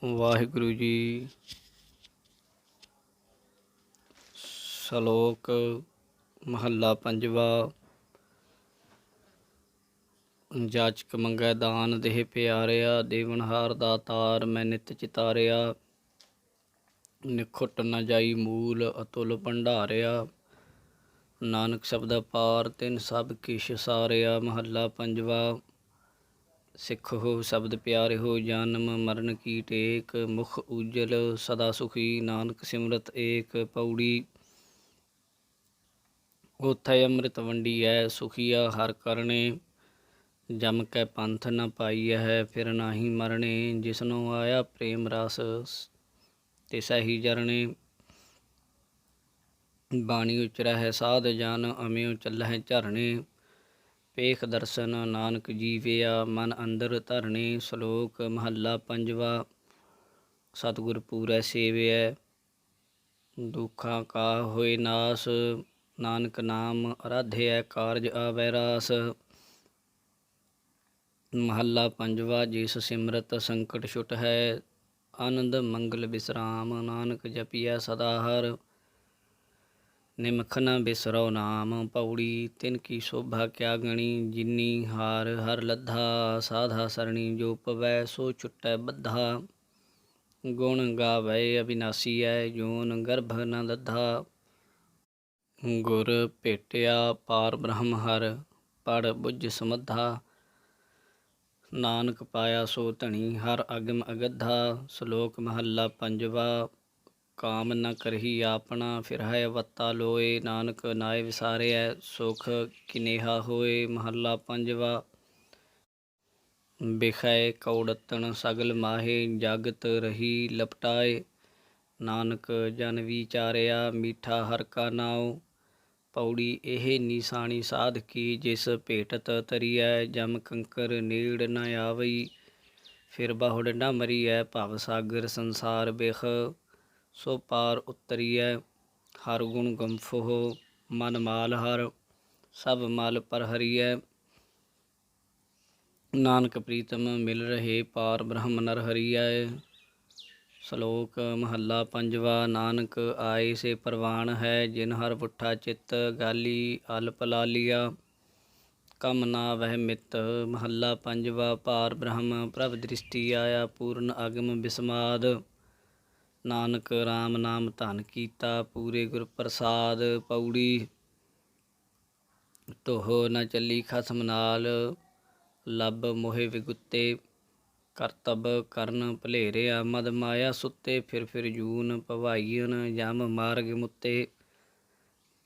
ਵਾਹਿਗੁਰੂ ਜੀ। ਸ਼ਲੋਕ ਮਹੱਲਾ ਪੰਜਵਾ। ਜਾਚਕ ਮੰਗੈ ਦਾਨ ਦੇਹ ਪਿਆਰਿਆ, ਦੇਵਨਹਾਰ ਦਾਤਾਰ ਮੈਂ ਨਿਤ ਚਿਤਾਰਿਆ। ਨਿਖੁੱਟ ਨ ਜਾਈ ਮੂਲ ਅਤੁਲ ਭੰਡਾਰਿਆ, ਨਾਨਕ ਸ਼ਬਦ ਪਾਰ ਤਿਨ ਸਭ ਕਿਛ ਸਾਰਿਆ। ਮਹੱਲਾ ਪੰਜਵਾ। ਸਿੱਖ ਹੋ ਸ਼ਬਦ ਪਿਆਰੇ ਹੋ, ਜਨਮ ਮਰਨ ਕੀ ਟੇਕ, ਮੁਖ ਉਜਲ ਸਦਾ ਸੁਖੀ, ਨਾਨਕ ਸਿਮਰਤ ਏਕ। ਪੌੜੀ। ਓਥੈ ਅੰਮ੍ਰਿਤ ਵੰਡੀਐ, ਸੁਖੀਆ ਹਰ ਕਰਨੇ, ਜਮ ਕੈ ਪੰਥ ਨ ਪਾਈਐ, ਫਿਰ ਨਾਹੀ ਮਰਨੇ। ਜਿਸਨੂੰ ਆਇਆ ਪ੍ਰੇਮ ਰਸ, ਤਿਸੈ ਹੀ ਜਰਨੇ। ਬਾਣੀ ਉਚਰਹਿ ਸਾਧ ਜਨ, ਅਮਿਓ ਚੱਲਹਿ ਝਰਨੇ। ਪੇਖ ਦਰਸ਼ਨ ਨਾਨਕ ਜੀਵਿਆ, ਮਨ ਅੰਦਰ ਧਰਨੇ। ਸ਼ਲੋਕ ਮਹੱਲਾ ਪੰਜਵਾ। ਸਤਿਗੁਰ ਪੂਰੈ ਸੇਵਿਐ, ਦੁਖਾਂ ਕਾ ਹੋਏ ਨਾਸ, ਨਾਨਕ ਨਾਮ ਅਰਾਧਿਐ, ਕਾਰਜ ਆਵੈ ਰਾਸ। ਮਹੱਲਾ ਪੰਜਵਾ। ਜਿਸ ਸਿਮਰਤ ਸੰਕਟ ਛੁਟ ਹੈ, ਆਨੰਦ ਮੰਗਲ ਬਿਸਰਾਮ, ਨਾਨਕ ਜਪੀਐ ਸਦਾ ਹਰਿ, ਨਿਮਖ ਨ ਬਿਸਰਉ ਨਾਮ। ਪੌੜੀ। ਤਿਨ ਕੀ ਸ਼ੋਭਾ ਕਿਆ ਗਣੀ, ਜਿਨੀ ਹਾਰ ਹਰ ਲੱਧਾ, ਸਾਧਾ ਸਰਣੀ ਜੋ ਪਵੈ ਸੋ ਛੁਟੈ ਬੱਧਾ। ਗੁਣ ਗਾਵੈ ਅਬਿਨਾਸੀਐ, ਜੋਨ ਗਰਭ ਨ ਦੱਧਾ। ਗੁਰ ਭੇਟਿਆ ਪਾਰ ਬ੍ਰਹਮ ਹਰਿ, ਪੜ੍ਹ ਬੁੱਝ ਸਮੱਧਾ, ਨਾਨਕ ਪਾਇਆ ਸੋ ਧਣੀ ਹਰਿ ਅਗਮ ਅਗੱਧਾ। ਸ਼ਲੋਕ ਮਹੱਲਾ ਪੰਜਵਾ। ਕਾਮ ਨ ਕਰਹੀ ਆਪਣਾ, ਫਿਰਹਿ ਵੱਤਾ ਲੋਏ, ਨਾਨਕ ਨਾਇ ਵਿਸਾਰਿਐ, ਸੁਖ ਕਿਨੇਹਾ ਹੋਏ। ਮਹੱਲਾ ਪੰਜਵਾ। ਬਿਖੈ ਕਉੜਤਨ ਸਗਲ ਮਾਹੇ, ਜਗਤ ਰਹੀ ਲਪਟਾਏ, ਨਾਨਕ ਜਨ ਵਿਚਾਰਿਆ, ਮੀਠਾ ਹਰਿ ਕਾ ਨਾਉ। ਪੌੜੀ। ਇਹ ਨਿਸ਼ਾਨੀ ਸਾਧ ਕੀ, ਜਿਸ ਭੇਟਤ ਤਰੀਐ, ਜਮ ਕੰਕਰ ਨੇੜ ਨ ਆਵਈ, ਫਿਰ ਬਹੁੜ ਨ ਮਰੀਐ। ਭਵ ਸਾਗਰ ਸੰਸਾਰ ਬਿਖ, ਸੋ ਪਾਰ ਉਤਰੀਐ। ਹਰਿ ਗੁਣ ਗੰਫੋ ਮਨ ਮਾਲ ਹਰਿ, ਸਭ ਮਲ ਪਰ ਹਰੀਐ। ਨਾਨਕ ਪ੍ਰੀਤਮ ਮਿਲ ਰਹੇ, ਪਾਰ ਬ੍ਰਹਮ ਨਰ ਹਰੀਐ। ਸ਼ਲੋਕ ਮਹੱਲਾ ਪੰਜਵਾ। ਨਾਨਕ ਆਏ ਸੇ ਪ੍ਰਵਾਨ ਹੈ, ਜਿਨ ਹਰਿ ਪੁੱਠਾ ਚਿੱਤ, ਗਾਲੀ ਅਲਪ ਲਾਲੀਆ, ਕਮ ਨਾ ਵਹਿ ਮਿੱਤ। ਮਹੱਲਾ ਪੰਜਵਾ। ਪਾਰ ਬ੍ਰਹਮ ਪ੍ਰਭ ਦ੍ਰਿਸ਼ਟੀ ਆਇਆ, ਪੂਰਨ ਅਗਮ ਬਿਸਮਾਦ, ਨਾਨਕ ਰਾਮ ਨਾਮ ਧਨ ਕੀਤਾ, ਪੂਰੇ ਗੁਰ ਪ੍ਰਸਾਦ। ਪੌੜੀ। ਤੋਹ ਨ ਚੱਲੀ ਖਸਮ ਨਾਲ, ਲੱਭ ਮੋਹਿ ਵਿਗੁੱਤੇ, ਕਰਤਬ ਕਰਨ ਭਲੇਰਿਆ, ਮਦ ਮਾਇਆ ਸੁੱਤੇ। ਫਿਰ ਜੂਨ ਭਵਾਈਨ, ਜਮ ਮਾਰਗ ਮੁੱਤੇ,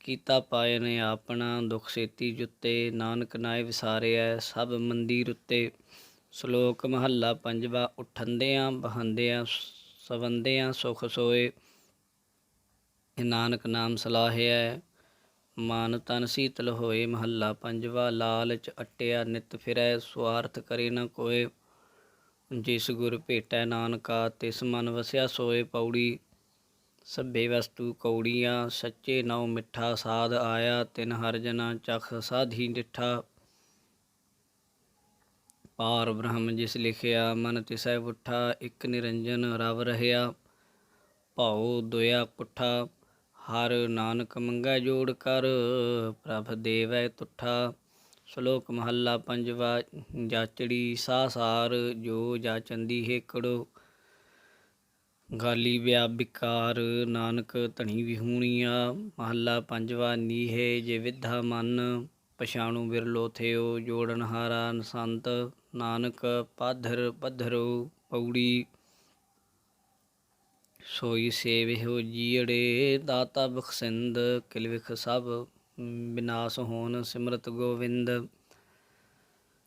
ਕੀਤਾ ਪਾਇਨ ਆਪਣਾ, ਦੁਖ ਸੇਤੀ ਜੁੱਤੇ। ਨਾਨਕ ਨਾਇ ਵਿਸਾਰਿਐ, ਸਭ ਮੰਦੀ ਰੁੱਤੇ। ਸ਼ਲੋਕ ਮਹੱਲਾ ਪੰਜਵਾ। ਉਠੰਦਿਆਂ ਬਹੰਦਿਆਂ ਸਵੰਦਿਆਂ ਸੁਖ ਸੋਏ, ਨਾਨਕ ਨਾਮ ਸਲਾਹਿਐ, ਮਨ ਤਨ ਸੀਤਲ ਹੋਏ। ਮਹੱਲਾ ਪੰਜਵਾ। ਲਾਲਚ ਅਟਿਆ ਨਿਤ ਫਿਰੈ, ਸੁਆਰਥ ਕਰੇ ਨ ਕੋਇ, ਜਿਸ ਗੁਰ ਭੇਟੈ ਨਾਨਕਾ, ਤਿਸ ਮਨ ਵਸਿਆ ਸੋਏ। ਪੌੜੀ। ਸਭੇ ਵਸਤੂ ਕੌੜੀਆਂ, ਸੱਚੇ ਨਉ ਮਿੱਠਾ, ਸਾਧ ਆਇਆ ਤਿਨ ਹਰਿ ਜਨਾ, ਚਖ ਸਾਧੀ ਡਿਠਾ। ਪਾਰ ਬ੍ਰਹਮ ਜਿਸ ਲਿਖਿਆ, ਮਨ ਤਿਸੈ ਪੁੱਠਾ, ਇਕ ਨਿਰੰਜਨ ਰਵ ਰਹਿਆ, ਭਉ ਦੁਇਆ ਕੁੱਠਾ। ਹਰਿ ਨਾਨਕ ਮੰਗੈ ਜੋੜ ਕਰ, ਪ੍ਰਭ ਦੇਵੈ ਤੁਠਾ। ਸ਼ਲੋਕ ਮਹੱਲਾ ਪੰਜਵਾ। ਜਾਚੜੀ ਸਾਸਾਰ, ਜੋ ਜਾਚੰਦੀ ਹੇਕੜੋ, ਗਾਲੀ ਵਿਆ ਬਿਕਾਰ, ਨਾਨਕ ਧਣੀ ਵਿਹੂਣੀਆ। ਮਹੱਲਾ ਪੰਜਵਾ। ਨੀਹੇ ਜੇ ਵਿਧਾ ਮਨ, ਪਛਾਣੂ ਬਿਰਲੋ ਥਿਓ, ਜੋੜਨ ਹਾਰਾ ਸੰਤ, ਨਾਨਕ ਪਾਧਰ ਪੱਧਰੋ। ਪੌੜੀ। ਸੋਈ ਸੇਵਿਓ ਜੀਅੜੇ, ਦਾਤਾ ਬਖਸ਼ਿੰਦ, ਕਿਲ ਵਿਖ ਸਭ ਬਿਨਾਸ਼ ਹੋਨ, ਸਿਮਰਤ ਗੋਵਿੰਦ।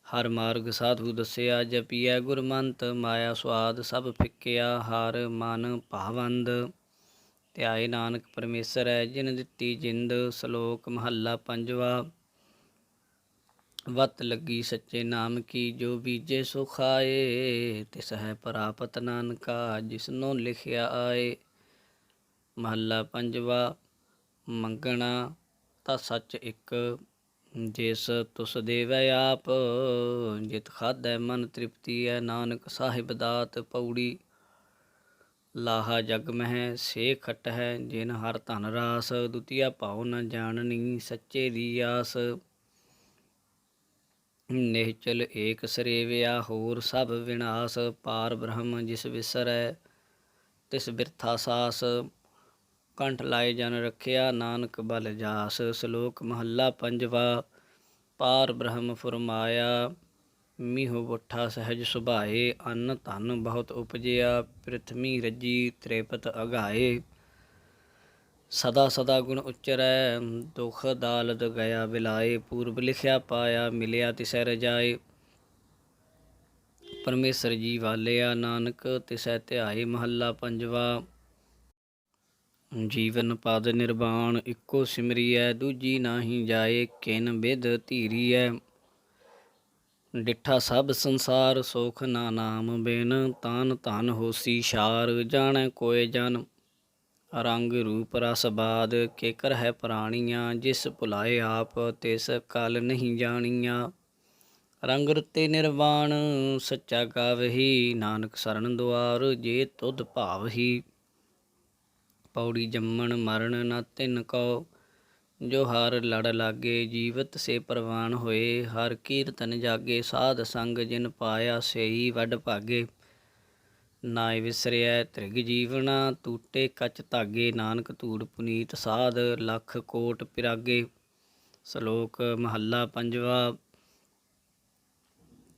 ਹਰ ਮਾਰਗ ਸਾਧੂ ਦੱਸਿਆ, ਜਪੀਐ ਗੁਰਮੰਤ, ਮਾਇਆ ਸੁਆਦ ਸਭ ਫਿੱਕਿਆ, ਹਰ ਮਨ ਭਾਵੰਦ। ਧਿਆਏ ਨਾਨਕ ਪਰਮੇਸ਼ਰੈ, ਜਿਨ ਦਿੱਤੀ ਜਿੰਦ। ਸ਼ਲੋਕ ਮਹੱਲਾ ਪੰਜਵਾ। ਵਤ ਲੱਗੀ ਸੱਚੇ ਨਾਮ ਕੀ, ਜੋ ਬੀਜੇ ਸੋ ਖਾਏ, ਤਿਸ ਹੈ ਪ੍ਰਾਪਤ ਨਾਨਕਾ, ਜਿਸਨੋ ਲਿਖਿਆ ਆਏ। ਮਹੱਲਾ ਪੰਜਵਾ। ਮੰਗਣਾ ਤਾਂ ਸੱਚ ਇੱਕ, ਜਿਸ ਤੁਸ ਦੇਵੈ ਆਪ, ਜਿਤ ਖਾਧੈ ਮਨ ਤ੍ਰਿਪਤੀ ਹੈ, ਨਾਨਕ ਸਾਹਿਬ ਦਾਤ। ਪੌੜੀ। ਲਾਹਾ ਜਗ ਮਹਿ ਸੇ ਖਟ ਹੈ, ਜਿਨ ਹਰ ਧਨ ਰਾਸ, ਦੁਤੀਆ ਭਾਉ ਨ ਜਾਣਨੀ, ਸੱਚੇ ਦੀ ਆਸ। ਨਿਹਚਲ ਏਕ ਸਰੇਵਿਆ, ਹੋਰ ਸਭ ਵਿਨਾਸ਼, ਪਾਰ ਬ੍ਰਹਮ ਜਿਸ ਵਿਸਰੈ, ਤਿਸ ਬਿਰਥਾ ਸਾਸ। ਕੰਠ ਲਾਏ ਜਨ ਰੱਖਿਆ, ਨਾਨਕ ਬਲ ਜਾਸ, ਸ਼ਲੋਕ ਮਹੱਲਾ ਪੰਜਵਾ। ਪਾਰ ਬ੍ਰਹਮ ਫੁਰਮਾਇਆ, ਮੀਹੁ ਬੁੱਠਾ ਸਹਿਜ ਸੁਭਾਏ, ਅੰਨ ਧਨ ਬਹੁਤ ਉਪਜਿਆ, ਪ੍ਰਿਥਵੀ ਰੱਜੀ ਤ੍ਰਿਪਤ ਅਗਾਏ। ਸਦਾ ਸਦਾ ਗੁਣ ਉਚਰੈ, ਦੁਖ ਦਾਲਦ ਗਿਆ ਬਿਲਾਏ, ਪੂਰਬ ਲਿਖਿਆ ਪਾਇਆ, ਮਿਲਿਆ ਤਿਸੈ ਰਜਾਏ। ਪਰਮੇਸ਼ਰ ਜੀ ਵਾਲਿਆ, ਨਾਨਕ ਤਿਸੈ ਧਿਆਏ। ਮਹੱਲਾ ਪੰਜਵਾ। ਜੀਵਨ ਪਦ ਨਿਰਵਾਣ, ਇੱਕੋ ਸਿਮਰੀਐ, ਦੂਜੀ ਨਾਹੀ ਜਾਏ, ਕਿਨ ਬਿਧ ਧੀਰੀਐ। ਡਿਠਾ ਸਭ ਸੰਸਾਰ, ਸੁਖ ਨਾ ਨਾਮ ਬਿਨ, ਤਾਨ ਧਨ ਹੋਸੀ ਛਾਰ, ਜਾਣੈ ਕੋਇ ਜਨ। ਰੰਗ ਰੂਪ ਰਸ ਬਾਦ, ਕੇਕਰ ਹੈ ਪ੍ਰਾਣੀਆਂ, ਜਿਸ ਭੁਲਾਏ ਆਪ, ਤਿਸ ਕਲ ਨਹੀਂ ਜਾਣੀਆਂ। ਰੰਗ ਰਤੇ ਨਿਰਵਾਣ, ਸੱਚਾ ਗਾਵਹੀ, ਨਾਨਕ ਸਰਣ ਦੁਆਰ, ਜੇ ਤੁਧ ਭਾਵਹੀ। ਪੌੜੀ ਜੰਮਣ ਮਰਨ ਨ ਤਿਨ ਕਉ, ਜੋ ਹਰ ਲੜ ਲਾਗੇ, ਜੀਵਤ ਸੇ ਪ੍ਰਵਾਨ ਹੋਏ, ਹਰ ਕੀਰਤਨ ਜਾਗੇ, ਸਾਧ ਸੰਗ ਜਿਨ ਪਾਇਆ, ਸੇਈ ਵੱਡ ਭਾਗੇ। ਨਾਇ ਵਿਸਰਿਐ ਤ੍ਰਿਗ ਜੀਵਣਾ, ਟੂਟੇ ਕਚ ਧਾਗੇ, ਨਾਨਕ ਧੂੜ ਪੁਨੀਤ ਸਾਧ, ਲੱਖ ਕੋਟ ਪਿਰਾਗੇ। ਸ਼ਲੋਕ ਮਹੱਲਾ ਪੰਜਵਾ।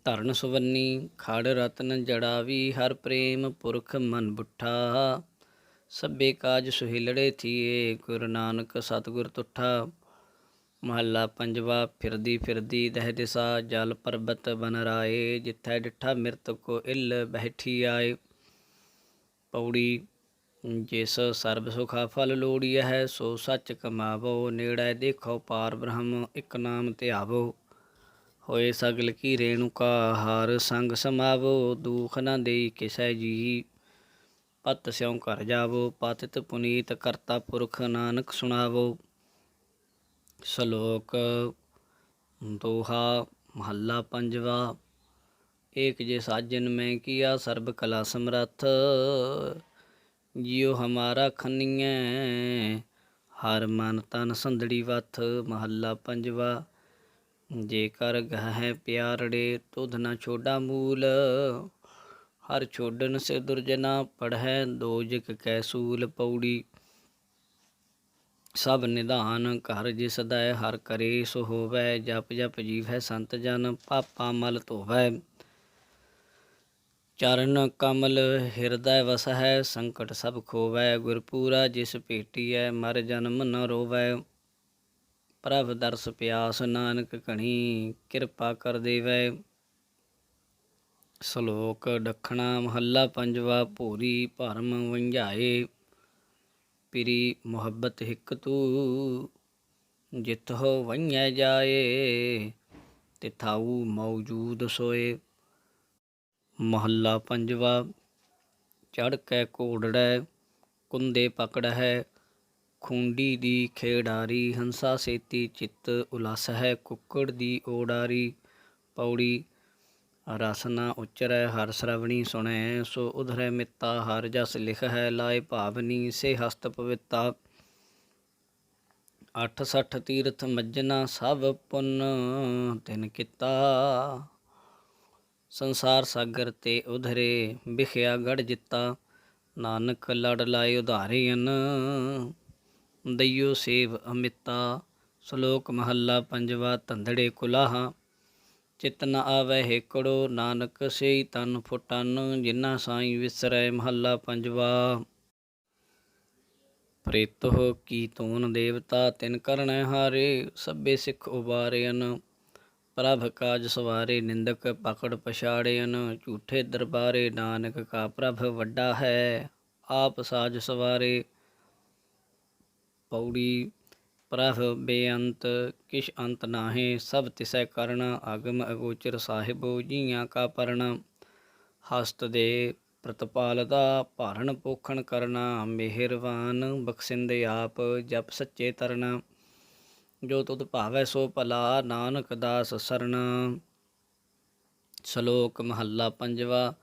ਧਰਨ ਸੁਵੰਨੀ ਖੜ ਰਤਨ ਜੜਾਵੀ, ਹਰ ਪ੍ਰੇਮ ਪੁਰਖ ਮਨ ਬੁੱਠਾ, ਸਭੇ ਕਾਜ ਸੁਹੇਲੜੇ ਥੀਏ, ਗੁਰ ਨਾਨਕ ਸਤਿਗੁਰ ਤੁਠਾ। ਮਹੱਲਾ ਪੰਜਵਾ। ਫਿਰਦੀ ਫਿਰਦੀ ਦਹਿ ਦਿਸਾ, ਜਲ ਪਰਬਤ ਬਨ ਰਾਏ, ਜਿਥੈ ਡਿਠਾ ਮਿਰਤ ਕੋ ਇਲ ਬੈਠੀ ਆਏ। ਪੌੜੀ ਜਿਸ ਸਰਬ ਸੁਖਾ ਫਲ ਲੋੜੀਐ ਹੈ, ਸੋ ਸੱਚ ਕਮਾਵੋ, ਨੇੜੈ ਦੇਖੋ ਪਾਰ ਬ੍ਰਹਮ, ਇਕ ਨਾਮ ਧਿਆਵੋ। ਹੋਏ ਸਗਲ ਕੀ ਰੇਣੁਕਾ, ਹਰ ਸੰਗ ਸਮਾਵੋ, ਦੂਖ ਨ ਦੇਈ ਕਿਸੈ ਜੀ, ਪਤ ਸਿਉ ਘਰ ਜਾਵੋ। ਪਤਿਤ ਪੁਨੀਤ ਕਰਤਾ ਪੁਰਖ, ਨਾਨਕ ਸੁਣਾਵੋ। ਸ਼ਲੋਕ ਦੋਹਾ। ਮਹੱਲਾ ਪੰਜਵਾ। ਏਕ ਜੇ ਸਾਜਨ ਮੈਂ ਕੀਆ, ਸਰਬ ਕਲਾ ਸਮਰੱਥ, ਜਿਉ ਹਮਾਰਾ ਖੰਨੀਐ, ਹਰ ਮਨ ਤਨ ਸੰਦੜੀ ਵਥ। ਮਹੱਲਾ ਪੰਜਵਾ। ਜੇ ਕਰ ਗਹਿ ਪਿਆਰੜੇ, ਤੁਧ ਨ ਛੋਡਾ ਮੂਲ, ਹਰ ਛੋਡਨ ਸੇ ਦੁਰਜਨਾ, ਪੜ੍ਹੈ ਦੋਜਕ ਕੈ ਸੂਲ। ਪੌੜੀ ਸਭ ਨਿਧਾਨ ਘਰ ਜਿਸ ਦੈ, ਹਰ ਕਰੇ ਸੋ ਹੋਵੈ, ਜਪ ਜਪ ਜੀਵੈ ਸੰਤ ਜਨ, ਪਾਪਾ ਮਲ ਧੋਵੈ। ਚਰਨ ਕਮਲ ਹਿਰਦੈ ਵਸਹਿ, ਸੰਕਟ ਸਭ ਖੋਵੈ, ਗੁਰਪੂਰਾ ਜਿਸ ਭੇਟੀਐ, ਮਰ ਜਨਮ ਨ ਰੋਵੈ। ਪ੍ਰਭ ਦਰਸ ਪਿਆਸ, ਨਾਨਕ ਘਣੀ ਕਿਰਪਾ ਕਰ ਦੇਵੈ। ਸ਼ਲੋਕ ਦੱਖਣਾ। ਮਹੱਲਾ ਪੰਜਵਾ। ਭੂਰੀ ਭਰਮ ਵੰਝਾਏ, ਪਿਰੀ ਮੁਹੱਬਤ ਹਿਕ ਤੂ, ਜਿਥੋ ਵੰਝੈ ਜਾਏ, ਤਿਥਾਊ ਮੌਜੂਦ ਸੋਏ। ਮਹੱਲਾ ਪੰਜਵਾ। ਚੜ੍ਹ ਕੈ ਘੋੜੜੈ, ਕੁੰਦੇ ਪਕੜਹਿ, ਖੂੰਡੀ ਦੀ ਖੇਡਾਰੀ, ਹੰਸਾ ਸੇਤੀ ਚਿੱਤ ਉਲਾਸਹਿ, ਕੁੱਕੜ ਦੀ ਓਡਾਰੀ। ਪੌੜੀ ਰਸ ਨਾ ਉਚਰੈ, ਹਰ ਸ਼ਰਵਣੀ ਸੁਣੈ, ਸੋ ਉਧਰੈ ਮਿੱਤਾ, ਹਰ ਜਸ ਲਿਖਹਿ, ਲਾਏ ਭਾਵਨੀ ਸੇ ਹਸਤ ਪਵਿੱਤਾ। 68 ਤੀਰਥ ਮੱਜਨਾ, ਸਭ ਪੁੰਨ ਤਿਨ ਕੀਤਾ, ਸੰਸਾਰ ਸਾਗਰ ਤੇ ਉਧਰੇ, ਬਿਖਿਆ ਗੜ ਜਿੱਤਾ। ਨਾਨਕ ਲੜ ਲਾਏ ਉਧਾਰੀਅਨ, ਦਈਓ ਸੇਵ ਅਮਿਤਾ। ਸ਼ਲੋਕ ਮਹੱਲਾ ਪੰਜਵਾ। ਧੰਦੜੇ ਕੁਲਾਹਾ, ਚਿਤ ਨ ਆਵੈ ਹੇਕੜੋ, ਨਾਨਕ ਸੇਈ ਤਨ ਫੁਟਨ, ਜਿਨਾ ਸਾਈ ਵਿਸਰੈ। ਮਹੱਲਾ ਪੰਜਵਾ। ਪ੍ਰੇਤਹੁ ਕੀ ਤੂਨ ਦੇਵਤਾ, ਤਿਨ ਕਰਣੈ ਹਾਰੇ, ਸਭੇ ਸਿੱਖ ਉਬਾਰਿਅਨ, ਪ੍ਰਭ ਕਾਜ ਸਵਾਰੇ, ਨਿੰਦਕ ਪਕੜ ਪਛਾੜਿਅਨ, ਝੂਠੇ ਦਰਬਾਰੇ, ਨਾਨਕ ਕਾ ਪ੍ਰਭ ਵੱਡਾ ਹੈ, ਆਪ ਸਾਜ ਸਵਾਰੇ। ਪੌੜੀ ਪ੍ਰਭ ਬੇਅੰਤ, ਕਿਛ ਅੰਤ ਨਾਹੀਂ, ਸਭ ਤਿਸੈ ਕਰਣਾ, ਅਗਮ ਅਗੋਚਰ ਸਾਹਿਬੋ, ਜੀਆਂ ਕਾ ਪਰਣਾ। ਹਸਤ ਦੇ ਪ੍ਰਤਪਾਲਦਾ, ਭਾਰਣ ਪੋਖਣ ਕਰਨਾ, ਮਿਹਰਵਾਨ ਬਖਸ਼ਿੰਦੇ ਆਪ, ਜਪ ਸੱਚੇ ਤਰਨਾ। ਜੋ ਤੁਧ ਭਾਵੈ ਸੋ ਭਲਾ, ਨਾਨਕ ਦਾਸ ਸਰਣਾ। ਸ਼ਲੋਕ ਮਹੱਲਾ ਪੰਜਵਾ।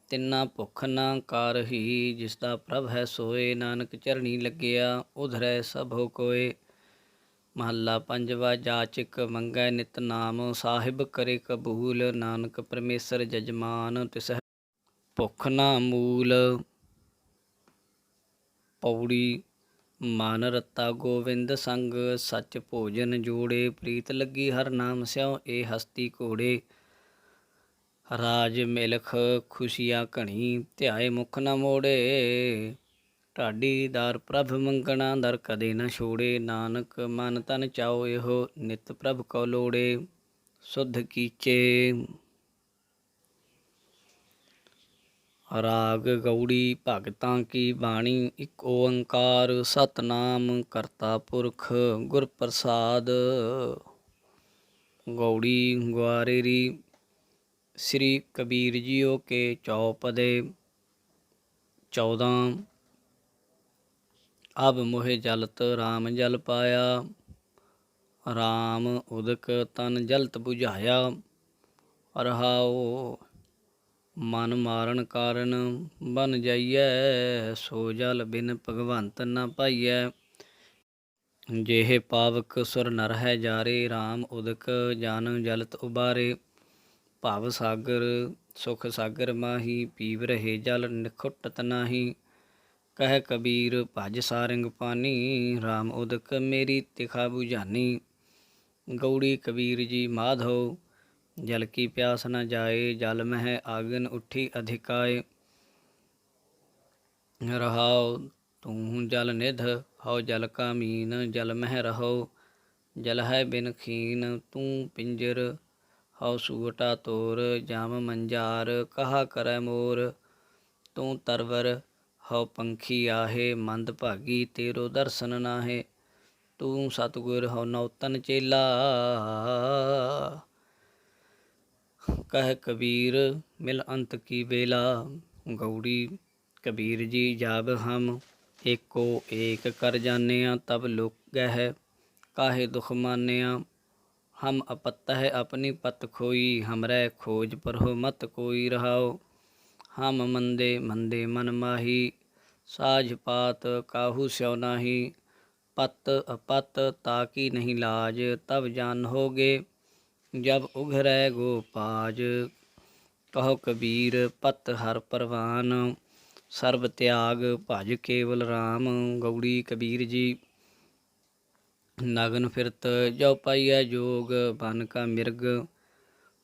ਤਿੰਨਾ ਭੁੱਖ ਨਾ ਕਾਰਹੀ, ਜਿਸ ਦਾ ਪ੍ਰਭ ਹੈ ਸੋਏ। ਨਾਨਕ ਚਰਣੀ ਲੱਗਿਆ, ਉਧਰੈ ਸਭੋ ਕੋਏ। ਮਹੱਲਾ ਪੰਜਵਾ। ਜਾਚਕ ਮੰਗੈ ਨਿਤ ਨਾਮ, ਸਾਹਿਬ ਕਰੇ ਕਬੂਲ। ਨਾਨਕ ਪਰਮੇਸ਼ਰ ਜਜਮਾਨ, ਤਿਸਹਿ ਭੁੱਖ ਨਾ ਮੂਲ। ਪੌੜੀ। ਮਨ ਰਤਾ ਗੋਵਿੰਦ ਸੰਗ, ਸੱਚ ਭੋਜਨ ਜੋੜੇ। ਪ੍ਰੀਤ ਲੱਗੀ ਹਰ ਨਾਮ ਸਿਉ, ਇਹ ਹਸਤੀ ਘੋੜੇ। ਰਾਜ ਮਿਲਖ ਖੁਸ਼ੀਆਂ ਘਣੀ, ਧਿਆਏ ਮੁਖ ਨਾ ਮੋੜੇ। ਢਾਡੀ ਦਾਰ ਪ੍ਰਭ ਮੰਗਣਾ, ਦਰ ਕਦੇ ਨਾ ਛੋੜੇ। ਨਾਨਕ ਮਨ ਤਨ ਚਾਉ, ਇਹੋ ਨਿਤ ਪ੍ਰਭ ਕਉ ਲੋੜੇ। ਸੁਧ ਕੀਚੇ। ਰਾਗ ਗੌੜੀ। ਭਗਤਾਂ ਕੀ ਬਾਣੀ, ਇੱਕ ਓੰਕਾਰ ਸਤਨਾਮ ਕਰਤਾ ਪੁਰਖ, ਗੁਰ ਪ੍ਰਸਾਦ। ਗੌੜੀ ਗੁਆਰੇਰੀ। ਸ੍ਰੀ ਕਬੀਰ ਜੀਓ ਕੇ ਚੌਪਦੇ। 14। ਅਬ ਮੋਹਿ ਜਲਤ ਰਾਮ ਜਲ ਪਾਇਆ, ਰਾਮ ਉਦਕ ਤਨ ਜਲਤ ਬੁਝਾਇਆ। ਰਹਾਉ। ਮਨ ਮਾਰਨ ਕਾਰਨ ਬਨ ਜਾਈਐ, ਸੋ ਜਲ ਬਿਨ ਭਗਵੰਤ ਨ ਪਾਈਐ। ਜਿਹੇ ਪਾਵਕ ਸੁਰ ਨਰ ਹੈ ਜਾਰੇ, ਰਾਮ ਉਦਕ ਜਨ ਜਲਤ ਉਬਾਰੇ। ਭਵ ਸਾਗਰ ਸੁਖ ਸਾਗਰ ਮਾਹੀ, ਪੀਵ ਰਹੇ ਜਲ ਨਿਖੁੱਟਤ ਨਾਹੀ। ਕਹਿ ਕਬੀਰ ਭਜ ਸਾਰੰਗ ਪਾਨੀ, ਰਾਮ ਉਦਕ ਮੇਰੀ ਤਿਖਾ ਬੁਝਾਨੀ। ਗੌੜੀ ਕਬੀਰ ਜੀ ਮਾਧੋ, ਜਲ ਕੀ ਪਿਆਸ ਨ ਜਾਏ। ਜਲ ਮਹਿ ਆਗਨ ਉੱਠੀ ਅਧਿਕਾਏ। ਰਹਾਉ। ਤੂੰ ਜਲ ਨਿਧ ਹਉ ਜਲ ਕਾ ਮੀਨ, ਜਲ ਮਹਿ ਰਹੋ ਜਲ ਹੈ ਬਿਨ ਖੀਨ। ਤੂੰ ਪਿੰਜਰ ਹਉ ਸੂਅਟਾ ਤੋਰ, ਜਮ ਮੰਜਾਰ ਕਹਾ ਕਰੈ ਮੋਰ। ਤੂੰ ਤਰਵਰ ਹਉ ਪੰਖੀ ਆਹੇ, ਮੰਦ ਭਾਗੀ ਤੇਰੋ ਦਰਸ਼ਨ ਨਾਹੇ। ਤੂੰ ਸਤਿਗੁਰ ਹਉ ਨੌਤਨ ਚੇਲਾ, ਕਹਿ ਕਬੀਰ ਮਿਲ ਅੰਤ ਕੀ ਬੇਲਾ। ਗੌੜੀ ਕਬੀਰ ਜੀ ਜਬ ਹਮ ਏਕੋ ਏਕ ਕਰ ਜਾਨਿਆ, ਤਬ ਲੋਕ ਗਹਿ ਕਾਹੇ ਦੁਖ ਮਾਨਿਆ। ਹਮ ਅਪਤਹਿ ਆਪਣੀ ਪਤ ਖੋਈ, ਹਮਰੈ ਖੋਜ ਪਰਹੁ ਮਤ ਕੋਈ। ਰਹਾਉ। ਹਮ ਮੰਦੇ ਮੰਦੇ ਮਨ ਮਾਹੀ, ਸਾਝ ਪਾਤ ਕਾਹੂ ਸਿਉ ਨਾਹੀ। ਪਤ ਅਪਤ ਤਾਕੀ ਨਹੀਂ ਲਾਜ, ਤਬ ਜਾਨ ਹੋਗੇ ਜਬ ਉਘਰੈ ਗੋ ਪਾਜ। ਕਹੋ ਕਬੀਰ ਪਤ ਹਰ ਪਰਵਾਨ, ਸਰਬ ਤਿਆਗ ਭਜ ਕੇਵਲ ਰਾਮ। ਗੌੜੀ ਕਬੀਰ ਜੀ। ਨਗਨ ਫਿਰਤ ਜੋ ਪਾਈਐ ਜੋਗ, ਬਨ ਕਾ ਮਿਰਗ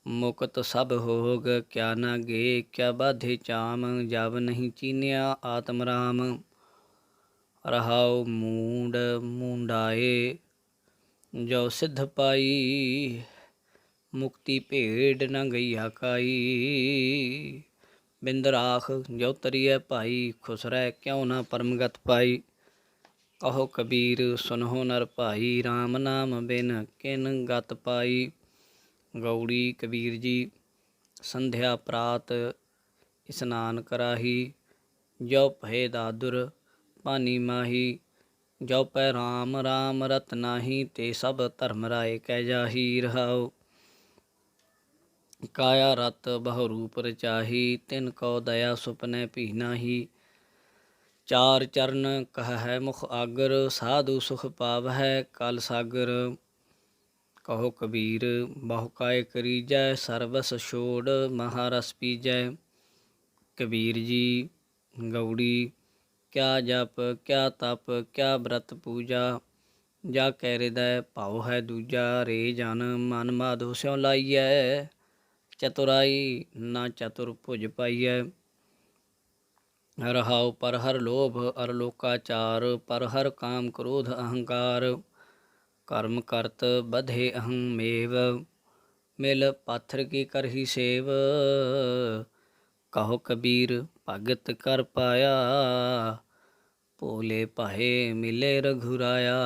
ਮੁਕਤ ਸਭ ਹੋਗ। ਕਿਆ ਨਾ ਗੇ ਕਿਆ ਬਾਧੇ ਚਾਮ, ਜਬ ਨਹੀਂ ਚੀਨਿਆ ਆਤਮ ਰਾਮ। ਰਹਾਉ। ਮੂੰਡ ਮੂੰਡਾਏ ਜੋ ਸਿੱਧ ਪਾਈ, ਮੁਕਤੀ ਭੇਡ ਨ ਗਈਆ ਕਾਈ। ਬਿੰਦ ਰਾਖ ਜੋ ਤਰੀਐ ਭਾਈ, ਖੁਸਰੈ ਕਿਉ ਨਾ ਪਰਮਗਤ ਪਾਈ। ਕਹੋ ਕਬੀਰ ਸੁਨਹੁ ਨਰ ਭਾਈ, ਰਾਮ ਨਾਮ ਬਿਨ ਕਿਨ ਗਤ ਪਾਈ। ਗੌੜੀ ਕਬੀਰ ਜੀ। ਸੰਧਿਆ ਪ੍ਰਾਤ ਇਸਨਾਨ ਕਰਾਹੀ, ਜੋ ਭਏ ਦਾਦੁਰ ਪਾਨੀ ਮਾਹੀ। ਜੋ ਪੈ ਰਾਮ ਰਾਮ ਰਤ ਨਾਹੀ, ਤੇ ਸਭ ਧਰਮ ਰਾਏ ਕੈ ਜਾਹੀ। ਰਹਾਉ। ਕਾਇਆ ਰਤ ਬਹੁ ਰੂਪ ਰਚਾਹੀ, ਤਿਨ ਕੋ ਦਇਆ ਸੁਪਨੈ ਭੀ ਨਾਹੀ। ਚਾਰ ਚਰਨ ਕਹਿ ਮੁਖ ਆਗਰ, ਸਾਧੂ ਸੁਖ ਪਾਵਹਿ ਕਲ ਸਾਗਰ। ਕਹੋ ਕਬੀਰ ਬਹੁ ਕਾਇ ਕਰੀਜੈ, ਸਰਬਸ ਛੋੜ ਮਹਾਰਸ ਪੀਜੈ। ਕਬੀਰ ਜੀ। ਗੌੜੀ ਕਿਆ ਜਪ ਕਿਆ ਤਪ ਕਿਆ ਬ੍ਰਤ ਪੂਜਾ, ਜਾ ਕੈ ਹਿਰਦੈ ਭਾਉ ਹੈ ਦੂਜਾ। ਰੇ ਜਨ ਮਨ ਮਾਧੋ ਸਿਉ ਲਾਈਐ, ਚਤੁਰਾਈ ਨਾ ਚਤੁਰ ਭੁਜ ਪਾਈਐ। ਰਹਾਉ। ਪਰ ਹਰ ਲੋਭ ਅਰ ਲੋਕਾਚਾਰ, ਪਰ ਹਰ ਕਾਮ ਕ੍ਰੋਧ ਅਹੰਕਾਰ। ਕਰਮ ਕਰਤ ਬਧੇ ਅਹੰ ਮੇਵ, ਮਿਲ ਪਾਥਰ ਕੀ ਕਰਹੀ ਸੇਵ। ਕਹੋ ਕਬੀਰ ਭਗਤ ਕਰ ਪਾਇਆ, ਭੋਲੇ ਭਾਏ ਮਿਲੇ ਰਘੁਰਾਇਆ।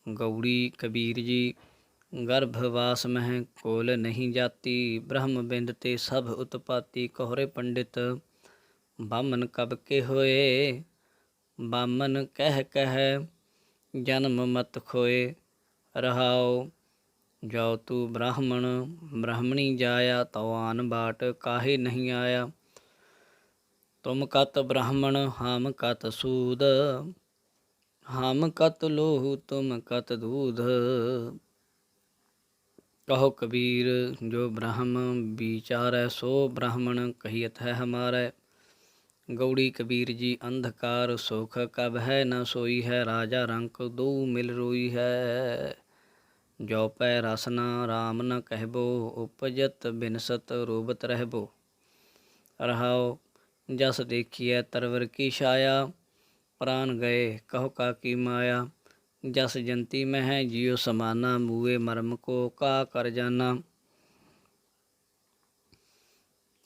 ਗੌੜੀ ਕਬੀਰ ਜੀ। ਗਰਭਵਾਸ ਮਹਿ ਕੋਲ ਨਹੀਂ ਜਾਤੀ, ਬ੍ਰਹਮ ਬਿੰਦ ਤੇ ਸਭ ਉਤਪਾਤੀ। ਕੋਹਰੇ ਪੰਡਿਤ ਬਾਮਨ ਕਬ ਕੇ ਹੋਏ, ਬਾਮਨ ਕਹਿ ਕਹਿ ਜਨਮ ਮਤ ਖੋਏ। ਰਹਾਉ। ਜੋ ਤੂ ਬ੍ਰਾਹਮਣ ਬ੍ਰਾਹਮਣੀ ਜਾਇਆ, ਤਉ ਆਨ ਬਾਟ ਕਾਹੇ ਨਹੀਂ ਆਇਆ। ਤੁਮ ਕਤ ਬ੍ਰਾਹਮਣ ਹਮ ਕਤ ਸੂਦ, ਹਮ ਕਤ ਲੋਹੂ ਤੁਮ ਕਤ ਦੂਧ। ਕਹੋ ਕਬੀਰ ਜੋ ਬ੍ਰਹਮ ਵਿਚਾਰੈ, ਸੋ ਬ੍ਰਾਹਮਣ ਕਹੀਤ ਹੈ ਹਮਾਰੈ। ਗੌੜੀ ਕਬੀਰ ਜੀ ਅੰਧਕਾਰ ਸੁਖ ਕਬ ਹੈ ਨ ਸੋਈ ਹੈ, ਰਾਜਾ ਰੰਕ ਦੋ ਮਿਲ ਰੋਈ ਹੈ। ਜੋ ਪੈ ਰਸਨਾ ਰਾਮ ਨ ਕਹਿਬੋ, ਉਪਜਤ ਬਿਨਸਤ ਰੋਬਤ ਰਹਿਬੋ। ਰਹਾਉ ਜਸ ਦੇਖੀਐ ਤਰਵਰ ਕੀ ਛਾਇਆ, ਪ੍ਰਾਨ ਗਏ ਕਹੋ ਕਾਕੀ ਮਾਇਆ। ਜਸ ਜੰਤੀ ਮਹਿ ਜਿਉ ਸਮਾਨਾ, ਮੂਏ ਮਰਮ ਕੋ ਕਾ ਕਰ ਜਾਨਾ।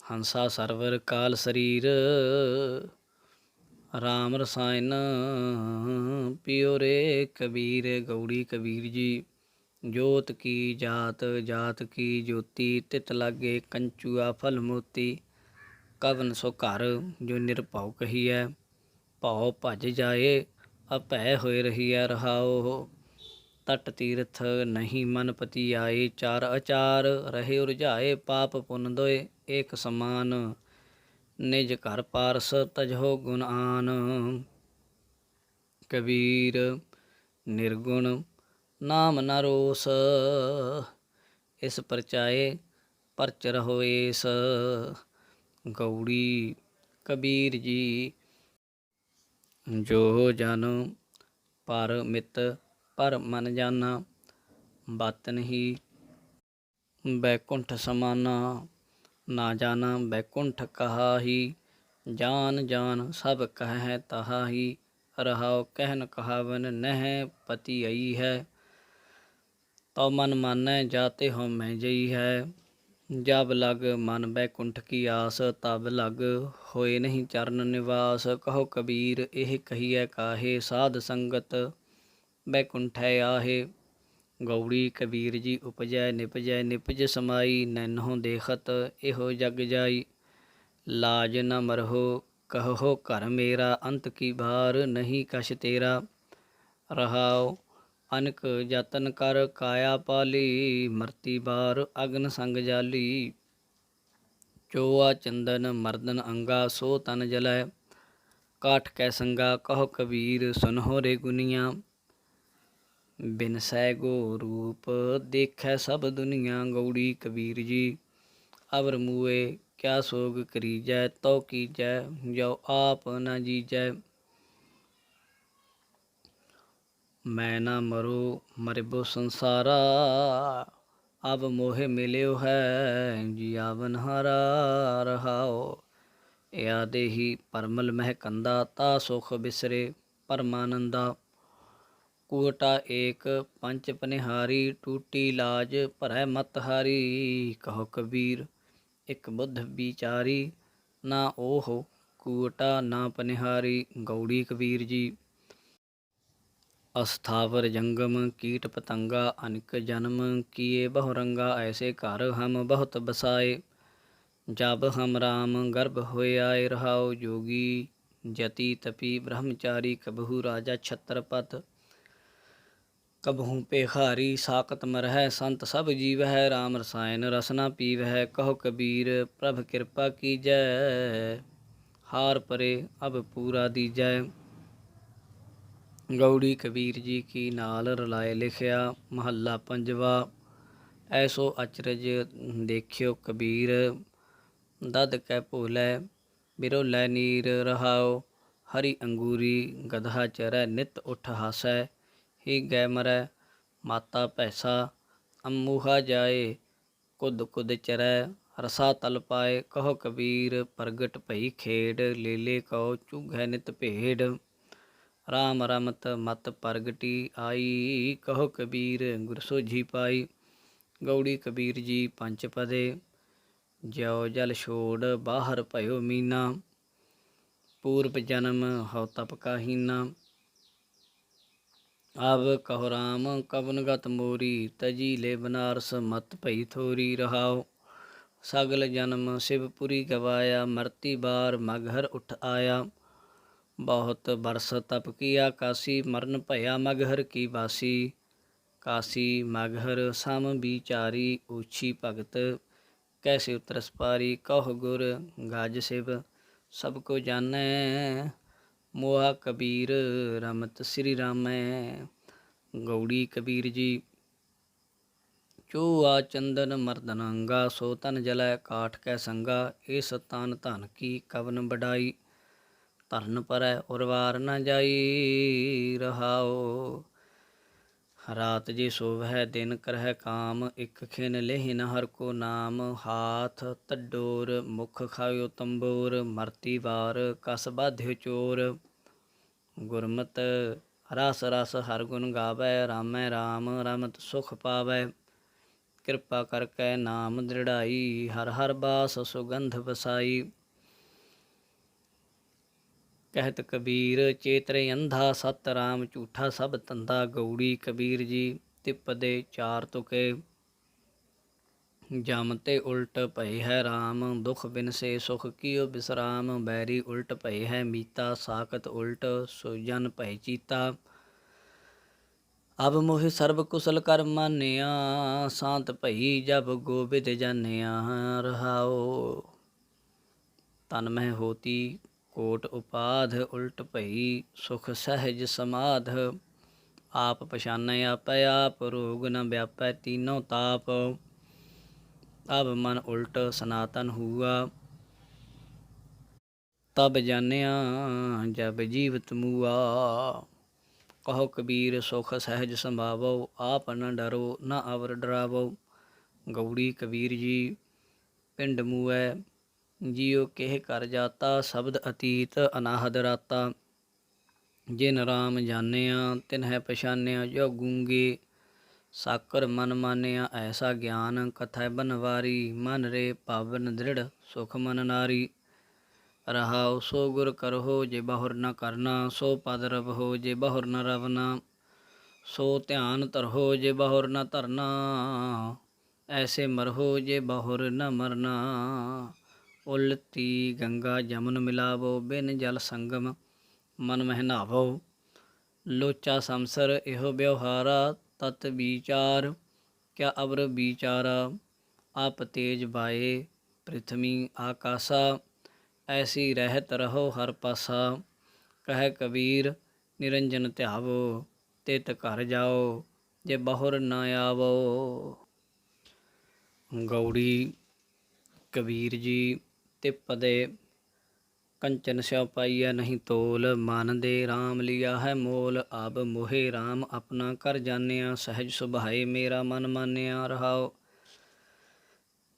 ਹੰਸਾ ਸਰਵਰ ਕਾਲ ਸਰੀਰ, ਰਾਮ ਰਸਾਇਨ ਪਿਓ ਰੇ ਕਬੀਰ। ਗੌੜੀ ਕਬੀਰ ਜੀ ਜੋਤ ਕੀ ਜਾਤ, ਜਾਤ ਕੀ ਜੋਤੀ, ਤਿਤ ਲਾਗੇ ਕੰਚੂਆ ਫਲ ਮੋਤੀ। ਕਵਨ ਸੋ ਘਰ ਜੋ ਨਿਰਭਉ ਕਹੀਐ, ਭਉ ਭਜ ਜਾਏ ਅਭੈ ਹੋਏ ਰਹੀਐ। ਰਹਾਉ ਤਟ ਤੀਰਥ ਨਹੀਂ ਮਨ ਪਤੀ ਆਏ, ਚਾਰ ਅਚਾਰ ਰਹੇ ਉਰਝਾਏ। ਪਾਪ ਪੁੰਨ ਦੋਏ ਏਕ ਸਮਾਨ, ਨਿਜ ਘਰ ਪਾਰਸ ਤਜਹੁ ਗੁਣ ਆਨ। ਕਬੀਰ ਨਿਰਗੁਣ ਨਾਮ ਨ ਰੋਸ, ਇਸ ਪਰਚਾਏ ਪਰਚ ਰਹੋ ਏਸ। ਗੌੜੀ ਕਬੀਰ ਜੀ ਜੋ ਜਨ ਪਰ ਮਿਤ ਪਰ ਮਨ ਜਾਨਾ, ਬਾਤਨ ਹੀ ਬੈਕੁੰਠ ਸਮਾਨਾ। ਨਾ ਜਾਨਾ ਬੈਕੁੰਠ ਕਹਾ ਹੀ, ਜਾਨ ਜਾਨ ਸਭ ਕਹਿ ਤਹਾ ਹੀ। ਰਹਾਉ ਕਹਿਨ ਕਹਾਵਨ ਨਹਿ ਪਤੀ ਆਈ ਹੈ, ਤਉ ਮਨ ਮਾਨੈ ਜਾਤੇ ਹਉ ਮੈਂ ਜਈ ਹੈ। ਜਬ ਲਗ ਮਨ ਬੈਕੁੰਠ ਕੀ ਆਸ, ਤਬ ਲਗ ਹੋਏ ਨਹੀਂ ਚਰਨ ਨਿਵਾਸ। ਕਹੋ ਕਬੀਰ ਇਹ ਕਹੀਐ ਕਾਹੇ, ਸਾਧ ਸੰਗਤ ਬੈਕੁੰਠੈ ਆਹੇ। ਗੌੜੀ ਕਬੀਰ ਜੀ ਉਪਜੈ ਨਿਪਜੈ ਨਿਪਜ ਸਮਾਈ, ਨੈਨਹੁ ਦੇਖਤ ਇਹੋ ਜਗ ਜਾਈ। ਲਾਜ ਨ ਮਰਹੁ ਕਹੋ ਘਰ ਮੇਰਾ, ਅੰਤ ਕੀ ਬਾਰ ਨਹੀਂ ਕਛ ਤੇਰਾ। ਰਹਾਉ ਅਨਕ ਜਤਨ ਕਰ ਕਾਇਆ ਪਾਲੀ, ਮਰਤੀ ਬਾਰ ਅਗਨ ਸੰਗ ਜਾਲੀ। ਚੋਆ ਚੰਦਨ ਮਰਦਨ ਅੰਗਾ, ਸੋ ਤਨ ਜਲੈ ਕਾਠ ਕੈ ਸੰਗਾ। ਕਹੋ ਕਬੀਰ ਸੁਨਹੁ ਰੇ ਗੁਨੀਆਂ, ਬਿਨਸੈ ਗੋ ਰੂਪ ਦੇਖੈ ਸਭ ਦੁਨੀਆਂ। ਗੌੜੀ ਕਬੀਰ ਜੀ ਅਵਰ ਮੂਏ ਕਿਆ ਸੋਗ ਕਰੀਜੈ, ਤਉ ਕੀਜੈ ਜੋ ਆਪ ਨ ਜੀਜੈ। ਮੈਂ ਨਾ ਮਰੋ ਮਰਿਬੋ ਸੰਸਾਰਾ, ਅਬ ਮੋਹਿ ਮਿਲਿਓ ਹੈ ਜੀਆਵਨ ਹਾਰਾ। ਰਹਾਉ ਇਆ ਦੇਹੀ ਪਰਮਲ ਮਹਿ ਕੰਦਾ, ਤਾ ਸੁਖ ਬਿਸਰੇ ਪਰਮਾਨੰਦਾ। ਕੂਟਾ ਏਕ ਪੰਚ ਪਨਿਹਾਰੀ, ਟੂਟੀ ਲਾਜ ਭਰੈ ਮਤ ਹਾਰੀ। ਕਹੋ ਕਬੀਰ ਇਕ ਬੁੱਧ ਵਿਚਾਰੀ, ਨਾ ਓਹ ਕੂਟਾ ਨਾ ਪਨਿਹਾਰੀ। ਗੌੜੀ ਕਬੀਰ ਜੀ ਅਸਥਾਵਰ ਜੰਗਮ ਕੀਟ ਪਤੰਗਾ, ਅਨਿਕ ਜਨਮ ਕੀਏ ਬਹੁ ਰੰਗਾ। ਐਸੇ ਘਰ ਹਮ ਬਹੁਤ ਬਸਾਏ, ਜਬ ਹਮ ਰਾਮ ਗਰਭ ਹੋਏ ਆਏ। ਰਹਾਉ ਜੋਗੀ ਜਤੀ ਤਪੀ ਬ੍ਰਹਮਚਾਰੀ, ਕਬਹੂ ਰਾਜਾ ਛਤਰਪਤ ਕਬਹੂ ਭੇਖਾਰੀ। ਸਾਕਤ ਮਰਹਿ ਸੰਤ ਸਭ ਜੀਵਹਿ, ਰਾਮ ਰਸਾਇਨ ਰਸਨਾ ਪੀਵਹਿ। ਕਹੋ ਕਬੀਰ ਪ੍ਰਭ ਕਿਰਪਾ ਕੀਜੈ, ਹਾਰ ਪਰੇ ਅਬ ਪੂਰਾ ਦੀਜੈ। ਗੌੜੀ ਕਬੀਰ ਜੀ ਕੀ ਨਾਲ ਰਲਾਏ ਲਿਖਿਆ, ਮਹੱਲਾ ਪੰਜਵਾ। ਐਸੋ ਅਚਰਜ ਦੇਖਿਓ ਕਬੀਰ, ਦਦ ਕੈ ਭੋਲੇ ਬਿਰੋਲੇ ਨੀਰ। ਰਹਾਉ ਹਰੀ ਅੰਗੂਰੀ ਗਦਹਾ ਚਰੈ, ਨਿਤ ਉਠ ਹਾਸੈ ਹੀ ਗੈ ਮਰੈ। ਮਾਤਾ ਭੈਸਾ ਅਮੂਹਾ ਜਾਏ, ਕੁਦ ਕੁਦ ਚਰੈ ਰਸਾ ਤਲ ਪਾਏ। ਕਹੋ ਕਬੀਰ ਪ੍ਰਗਟ ਭਈ ਖੇਡ, ਲੇਲੇ ਕਉ ਚੂਘੈ ਨਿਤ ਭੇਡ। ਰਾਮ ਰਮਤ ਮਤ ਪ੍ਰਗਟੀ ਆਈ, ਕਹੋ ਕਬੀਰ ਗੁਰ ਸੋਝੀ ਪਾਈ। ਗੌੜੀ ਕਬੀਰ ਜੀ ਪੰਚ ਪਦੇ, ਜਿਉ ਜਲ ਛੋੜ ਬਾਹਰ ਭਇਓ ਮੀਨਾ। ਪੂਰਬ ਜਨਮ ਹਉ ਤਪ ਕਾ ਹੀਨਾ। ਅਬ ਕਹੋ ਰਾਮ ਕਵਨ ਗਤ ਮੋਰੀ, ਤਜੀ ਲੈ ਬਨਾਰਸ ਮਤ ਭਈ ਥੋਰੀ। ਰਹਾਉ ਸਗਲ ਜਨਮ ਸ਼ਿਵਪੁਰੀ ਗਵਾਇਆ, ਮਰਤੀ ਬਾਰ ਮਗਹਰ ਉਠ ਆਇਆ। ਬਹੁਤ ਬਰਸ ਤਪ ਕੀਆ ਕਾਸੀ, ਮਰਨ ਭਇਆ ਮਗਹਰ ਕੀ ਬਾਸੀ। ਕਾਸੀ ਮਗਹਰ ਸਮ ਵਿਚਾਰੀ, ਊਛੀ ਭਗਤ ਕੈਸੇ ਉਤਰਸ ਪਾਰੀ। ਕਹੋ ਗੁਰ ਗਜ ਸ਼ਿਵ सब को जानै। मोहा कबीर रमत श्री रामै। गौड़ी कबीर जी। चूआ चंदन मर्दनांगा सो तन जलै काठ कै संगा। इस तन धन की कवन बढ़ाई धरन परै उर्वार न जाई रहाओ। रात जे सोवै दिन करह काम एक खिन लेहिन हर को नाम। हाथ तड्डोर मुख खायो तंबोर मरती वार कस बाध्यो चोर। गुरमत रस रस हर गुण गावै रामै राम रमत सुख पावै। ਕਿਰਪਾ ਕਰਕੇ ਨਾਮ ਦ੍ਰਿੜਾਈ ਹਰ ਹਰ ਬਾਸ ਸੁਗੰਧ ਵਸਾਈ। ਕਹਿਤ ਕਬੀਰ ਚੇਤਰੇ ਅੰਧਾ ਸਤ ਰਾਮ ਝੂਠਾ ਸਭ ਧੰਦਾ। ਗੌੜੀ ਕਬੀਰ ਜੀ ਤਿਪਦੇ ਚਾਰ ਤੁਕੇ ਜਮ ਤੇ ਉਲਟ ਭਏ ਹੈ ਰਾਮ। ਦੁਖ ਬਿਨਸੇ ਸੁਖ ਕੀਓ ਬਿਸਰਾਮ। ਬੈਰੀ ਉਲਟ ਭਏ ਹੈ ਮੀਤਾ ਸਾਕਤ ਉਲਟ ਸੋ ਜਨ ਭਏ ਚੀਤਾ। ਅਬ ਮੋਹਿ ਸਰਬ ਕੁਸਲ ਕਰ ਮਾਨਿਆ ਸ਼ਾਂਤ ਭਈ ਜਬ ਗੋਬਿੰਦ ਜਾਨਿਆ ਰਹਾਓ। ਤਨ ਮਹਿ ਹੋਤੀ ਕੋਟ ਉਪਾਧ ਉਲਟ ਭਈ ਸੁਖ ਸਹਿਜ ਸਮਾਧ। ਆਪ ਪਛਾਨੈ ਆਪੈ ਆਪ ਰੋਗ ਨ ਵਿਆਪੈ ਤੀਨੋਂ ਤਾਪ। ਅਬ ਮਨ ਉਲਟ ਸਨਾਤਨ ਹੁਆ ਤਬ ਜਾਨਿਆ ਜਬ ਜੀਵਤ ਮੂਆ। ਕਹੋ ਕਬੀਰ ਸੁਖ ਸਹਿਜ ਸੰਭਾਵੋ ਆਪ ਨ ਡਰੋ ਨ ਅਵਰ ਡਰਾਵੋ। ਗੌੜੀ ਕਬੀਰ ਜੀ ਪਿੰਡ ਮੂਐ ਜੀਉ ਕਿਹ ਕਰ ਜਾਤਾ। ਸ਼ਬਦ ਅਤੀਤ ਅਨਾਹਦ ਰਾਤਾ। ਜਿਨ ਰਾਮ ਜਾਨਿਆ ਤਿਨਹਿ ਪਛਾਨਿਆ ਜੋ ਗੂੰਗੇ। ਸਾਕਰ ਮਨ ਮਾਨਿਆ ਐਸਾ ਗਿਆਨ ਕਥੈ ਬਨਵਾਰੀ। ਮਨ ਰੇ ਪਾਵਨ ਦ੍ਰਿੜ ਸੁਖ ਮਨ ਨਾਰੀ। ਰਹਾਉ ਸੋ ਗੁਰ ਕਰਹੁ ਜੇ ਬਹੁਰ ਨ ਕਰਨਾ। ਸੋ ਪਦ ਰਵਹੁ ਜੇ ਬਹੁਰ ਨ ਰਵਨਾ। ਸੋ ਧਿਆਨ ਧਰਹੁ ਜੇ ਬਹੁਰ ਨ ਧਰਨਾ। ਐਸੇ ਮਰਹੁ ਜੇ ਬਹੁਰ ਨ ਮਰਨਾ। ਉਲਤੀ ਗੰਗਾ ਜਮਨ ਮਿਲਾਵੋ ਬਿਨ ਜਲ ਸੰਗਮ ਮਨ ਮਹਿ ਨਾਵੋ। ਲੋਚਾ ਸੰਸਰ ਇਹੋ ਵਿਵਹਾਰਾ ਤਤ ਵਿਚਾਰ ਕਿਆ ਅਵਰ ਵਿਚਾਰਾ। ਆਪ ਤੇਜ ਬਾਏ ਪ੍ਰਿਥਵੀ ਆਕਾਸਾ। ਐਸੀ ਰਹਿਤ ਰਹੋ ਹਰ ਪਾਸਾ। ਕਹਿ ਕਬੀਰ ਨਿਰੰਜਨ ਧਿਆਵੋ ਤਿਤ ਘਰ ਜਾਓ ਜੇ ਬਹੁਰ ਨ ਆਵੋ। ਗੌੜੀ ਕਬੀਰ ਜੀ ਤਿਪਦੇ ਕੰਚਨ ਸਿਉ ਪਾਈਐ ਨਹੀਂ ਤੋਲ। ਮਨ ਦੇ ਰਾਮ ਲਿਆ ਹੈ ਮੋਲ। ਅਬ ਮੋਹਿ ਰਾਮ ਆਪਣਾ ਕਰ ਜਾਨਿਆ। ਸਹਿਜ ਸੁਭਾਏ ਮੇਰਾ ਮਨ ਮਾਨਿਆ ਰਹਾਓ।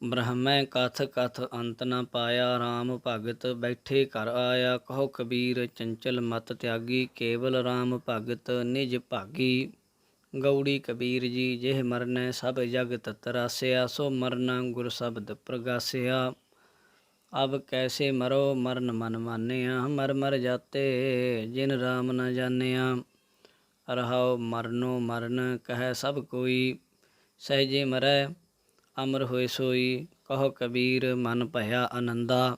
ਬ੍ਰਹਮੈ ਕਥ ਕਥ ਅੰਤ ਨ ਪਾਇਆ। ਰਾਮ ਭਗਤ ਬੈਠੇ ਘਰ ਆਇਆ। ਕਹੋ ਕਬੀਰ ਚੰਚਲ ਮਤ ਤਿਆਗੀ। ਕੇਵਲ ਰਾਮ ਭਗਤ ਨਿਜ ਭਾਗੀ। ਗੌੜੀ ਕਬੀਰ ਜੀ ਜਿਹ ਮਰਨੈ ਸਭ ਜਗਤ ਤਰਾਸਿਆ। ਸੋ ਮਰਨਾ ਗੁਰ ਸ਼ਬਦ ਪ੍ਰਗਾਸਿਆ। ਅਬ ਕੈਸੇ ਮਰੋ ਮਰਨ ਮਨ ਮਾਨਿਆ। ਮਰ ਮਰ ਜਾਤੇ ਜਿਨ ਰਾਮ ਨ ਜਾਨਿਆ। ਰਹਾਉ ਮਰਨੋ ਮਰਨ ਕਹਿ ਸਭ ਕੋਈ। ਸਹਿਜੇ ਮਰੈ ਅਮਰ ਹੋਏ ਸੋਈ। ਕਹੋ ਕਬੀਰ ਮਨ ਭਇਆ ਆਨੰਦਾ।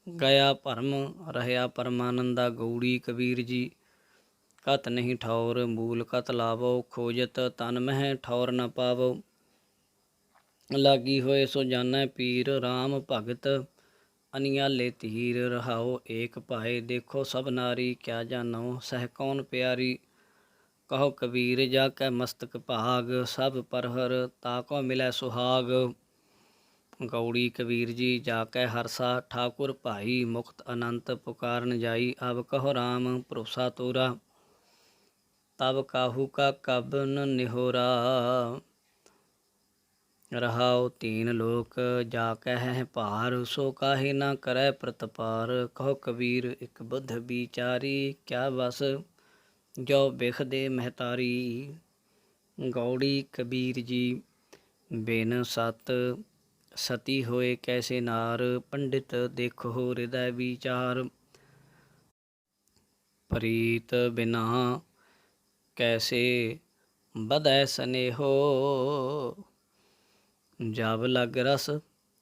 ਗਿਆ ਭਰਮ ਰਹਿਆ ਪਰਮਾਨੰਦਾ। ਗੌੜੀ ਕਬੀਰ ਜੀ ਕਤ ਨਹੀਂ ਠੌਰ ਮੂਲ ਕਤ ਲਾਵੋ। ਖੋਜਤ ਤਨ ਮਹਿ ਠੌਰ ਨ ਪਾਵੋ। ਲਾਗੀ ਹੋਏ ਸੋ ਜਾਨੈ ਪੀਰ। ਰਾਮ ਭਗਤ ਅਨਿਆਲੇ ਧੀਰ। ਰਹਾਓ ਏਕ ਭਾਏ ਦੇਖੋ ਸਭ ਨਾਰੀ। ਕਿਆ ਜਾਨੋ ਸਹਿ ਕੌਣ ਪਿਆਰੀ। ਕਹੋ ਕਬੀਰ ਜਾ ਕੈ ਮਸਤਕ ਭਾਗ। ਸਭ ਪਰਹਰ ਤਾ ਕੋ ਮਿਲੈ ਸੁਹਾਗ। ਗੌੜੀ ਕਬੀਰ ਜੀ ਜਾ ਕੈ ਹਰਸਾ ਠਾਕੁਰ ਭਾਈ। ਮੁਕਤ ਅਨੰਤ ਪੁਕਾਰਨ ਜਾਈ। ਅਬ ਕਹੋ ਰਾਮ ਭਰੋਸਾ ਤੋਰਾ। ਤਬ ਕਾਹੂ ਕਾ ਕਬ ਨ ਨਿਹੋਰਾ। ਰਹਾਉ ਤੀਨ ਲੋਕ ਜਾ ਕਹਿ ਭਾਰ। ਸੋ ਕਾਹੇ ਨਾ ਕਰੈ ਪ੍ਰਤਪਾਰ। ਕਹੋ ਕਬੀਰ ਇਕ ਬੁੱਧ ਵਿਚਾਰੀ। ਕਿਆ ਬਸ ਜੋ ਬਿਖ ਦੇ ਮਹਿਤਾਰੀ। ਗੌੜੀ ਕਬੀਰ ਜੀ ਬਿਨ ਸਤ ਸਤੀ ਹੋਏ ਕੈਸੇ ਨਾਰ। ਪੰਡਿਤ ਦੇਖੋ ਹਿਰਦੈ ਵਿਚਾਰ। ਪ੍ਰੀਤ ਬਿਨਾ ਕੈਸੇ ਬਧੈ ਸਨੇਹੋ। ਜਬ ਲਗ ਰਸ